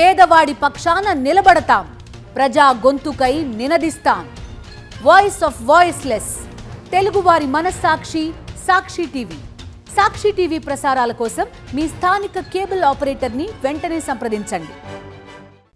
పేదవాడి పక్షాన నిలబడతాం, ప్రజా గొంతుకై నినదిస్తాం. వాయిస్ ఆఫ్ వాయిస్లెస్, తెలుగువారి మనస్సాక్షి సాక్షి టీవీ. సాక్షి టీవీ ప్రసారాల కోసం మీ స్థానిక కేబుల్ ఆపరేటర్ని వెంటనే సంప్రదించండి.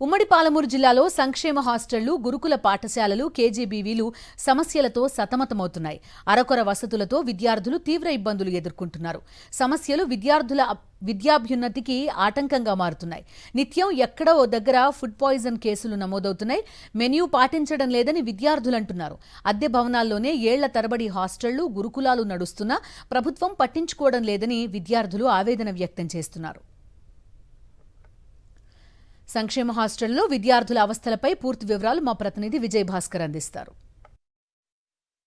ఉమ్మడి పాలమూరు జిల్లాలో సంక్షేమ హాస్టళ్లు, గురుకుల పాఠశాలలు, కేజీబీవీలు సమస్యలతో సతమతమవుతున్నాయి. అరకొర వసతులతో విద్యార్థులు తీవ్ర ఇబ్బందులు ఎదుర్కొంటున్నారు. సమస్యలు విద్యార్థుల విద్యాభ్యున్నతికి ఆటంకంగా మారుతున్నాయి. నిత్యం ఎక్కడో దగ్గర ఫుడ్ పాయిజన్ కేసులు నమోదవుతున్నాయి. మెన్యూ పాటించడం లేదని విద్యార్థులు అంటున్నారు. అద్దె భవనాల్లోనే ఏళ్ల తరబడి హాస్టళ్లు, గురుకులాలు నడుస్తున్నా ప్రభుత్వం పట్టించుకోవడం లేదని విద్యార్థులు ఆవేదన వ్యక్తం చేస్తున్నారు. సంక్షేమ హాస్టల్లో విద్యార్థుల అవస్థలపై పూర్తి వివరాలు మా ప్రతినిధి విజయ్ భాస్కర్ అందిస్తారు.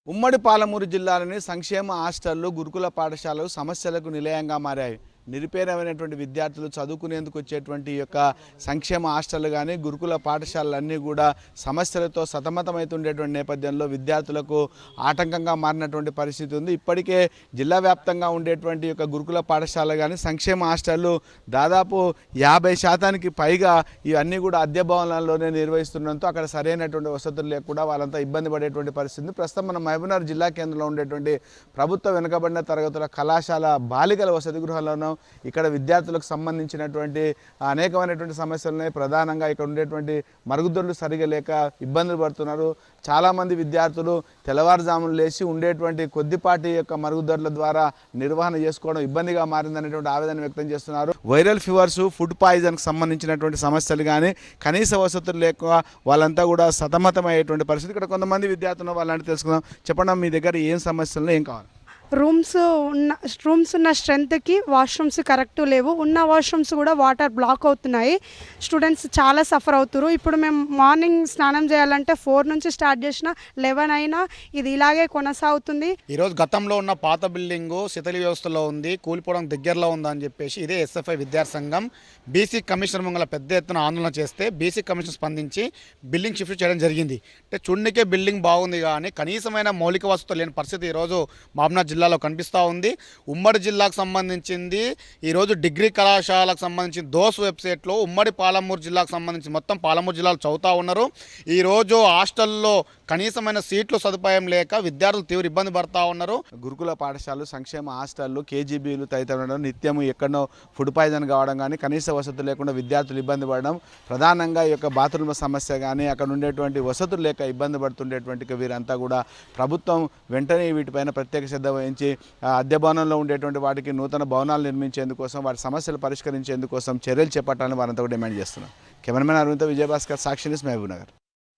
ఉమ్మడి పాలమూరు జిల్లాలోని సంక్షేమ హాస్టళ్లు, గురుకుల పాఠశాలలు సమస్యలకు నిలయంగా మారాయి. నిరుపేదమైనటువంటి విద్యార్థులు చదువుకునేందుకు వచ్చేటువంటి యొక్క సంక్షేమ హాస్టళ్లు కానీ గురుకుల పాఠశాలలన్నీ కూడా సమస్యలతో సతమతమవుతుండేటువంటి నేపథ్యంలో విద్యార్థులకు ఆటంకంగా మారినటువంటి పరిస్థితి ఉంది. ఇప్పటికే జిల్లా వ్యాప్తంగా ఉండేటువంటి యొక్క గురుకుల పాఠశాలలు కానీ సంక్షేమ హాస్టళ్లు దాదాపు 50% పైగా ఇవన్నీ కూడా అద్దె భవనాల్లోనే నిర్వహిస్తుండడంతో అక్కడ సరైనటువంటి వసతులు లేకుండా వాళ్ళంతా ఇబ్బంది పడేటువంటి పరిస్థితి. ప్రస్తుతం మన మహబూబ్నగర్ జిల్లా కేంద్రంలో ఉండేటువంటి ప్రభుత్వ వెనుకబడిన తరగతుల కళాశాల బాలికల వసతి గృహాల్లోనూ ఇక్కడ విద్యార్థులకు సంబంధించినటువంటి అనేకమైనటువంటి సమస్యలున్నాయి. ప్రధానంగా ఇక్కడ ఉండేటువంటి మరుగుదొడ్లు సరిగా లేక ఇబ్బందులు పడుతున్నారు. చాలామంది విద్యార్థులు తెల్లవారుజాములు లేచి ఉండేటువంటి కొద్దిపాటి యొక్క మరుగుదొడ్ల ద్వారా నిర్వహణ చేసుకోవడం ఇబ్బందిగా మారిందనేటువంటి ఆవేదన వ్యక్తం చేస్తున్నారు. వైరల్ ఫీవర్స్, ఫుడ్ పాయిజన్కి సంబంధించినటువంటి సమస్యలు కానీ కనీస వసతులు లేక వాళ్ళంతా కూడా సతమతమయ్యేటువంటి పరిస్థితి. ఇక్కడ కొంతమంది విద్యార్థులు వాళ్ళంటే తెలుసుకుందాం. చెప్పండి, మీ దగ్గర ఏం సమస్యలు, ఏం కావాలి? రూమ్స్ ఉన్న స్ట్రెంత్కి వాష్రూమ్స్ కరెక్ట్ లేవు. ఉన్న వాష్రూమ్స్ కూడా వాటర్ బ్లాక్ అవుతున్నాయి. స్టూడెంట్స్ చాలా సఫర్ అవుతారు. ఇప్పుడు మేము మార్నింగ్ స్నానం చేయాలంటే 4 నుంచి స్టార్ట్ చేసిన 11 అయినా ఇది ఇలాగే కొనసాగుతుంది. ఈరోజు గతంలో ఉన్న పాత బిల్డింగు శిథిల వ్యవస్థలో ఉంది, కూలిపోవడం దగ్గరలో ఉందని చెప్పేసి ఇదే ఎస్ఎఫ్ఐ విద్యార్థి సంఘం బీసీ కమిషనర్ ముంగల పెద్ద ఎత్తున ఆందోళన చేస్తే బీసీ కమిషన్ స్పందించి బిల్డింగ్ షిఫ్ట్ చేయడం జరిగింది. అంటే చూడనికే బిల్డింగ్ బాగుంది కానీ కనీసమైన మౌలిక వసతులు లేని పరిస్థితి ఈరోజు మహబూబ్నగర్ జిల్లాలో కనిపిస్తూ ఉంది. ఉమ్మడి జిల్లాకు సంబంధించింది ఈరోజు డిగ్రీ కళాశాలకు సంబంధించిన దోస్ వెబ్సైట్లో ఉమ్మడి పాలమూరు జిల్లాకు సంబంధించి మొత్తం పాలమూరు జిల్లాలో చదువుతూ ఉన్నారు. ఈరోజు హాస్టల్లో కనీసమైన సీట్లు సదుపాయం లేక విద్యార్థులు తీవ్ర ఇబ్బంది పడుతూ ఉన్నారు. గురుకుల పాఠశాలలు, సంక్షేమ హాస్టళ్లు, కేజీబీలు తదితర నిత్యం ఎక్కడో ఫుడ్ పాయిజన్ కావడం కానీ కనీస వసతులు లేకుండా విద్యార్థులు ఇబ్బంది పడడం, ప్రధానంగా ఈ యొక్క బాత్రూమ్ల సమస్య కానీ అక్కడ ఉండేటువంటి వసతులు లేక ఇబ్బంది పడుతుండేటువంటి వీరంతా కూడా ప్రభుత్వం వెంటనే వీటిపైన ప్రత్యేక శ్రద్ధ వహించి అద్దె భవనంలో ఉండేటువంటి వాటికి నూతన భవనాలు నిర్మించేందుకోసం, వాటి సమస్యలు పరిష్కరించేందుకోసం చర్యలు చేపట్టాలని వారంతా కూడా డిమాండ్ చేస్తున్నారు. కెమెరామెన్ అరవింద్, విజయభాస్కర్, సాక్షి న్యూస్, మహబూబ్నగర్.